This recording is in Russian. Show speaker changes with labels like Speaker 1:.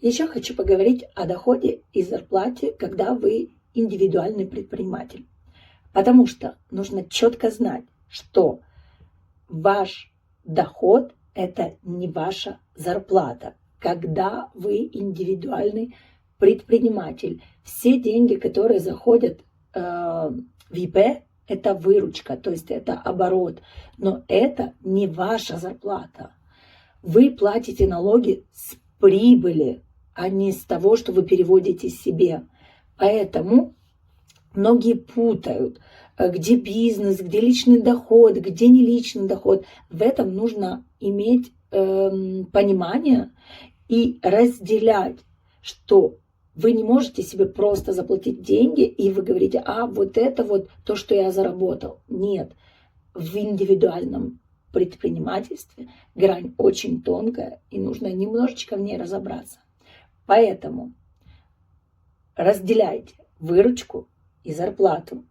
Speaker 1: Еще хочу поговорить о доходе и зарплате, когда вы индивидуальный предприниматель. Потому что нужно четко знать, что ваш доход – это не ваша зарплата. Когда вы индивидуальный предприниматель, все деньги, которые заходят в ИП, это выручка, то есть это оборот, но это не ваша зарплата. Вы платите налоги с прибыли, а не с того, что вы переводите себе. Поэтому многие путают, где бизнес, где личный доход, где не личный доход. В этом нужно иметь понимание и разделять, что вы не можете себе просто заплатить деньги, и вы говорите, вот это вот то, что я заработал. Нет, в индивидуальном предпринимательстве грань очень тонкая, и нужно немножечко в ней разобраться. Поэтому разделяйте выручку и зарплату.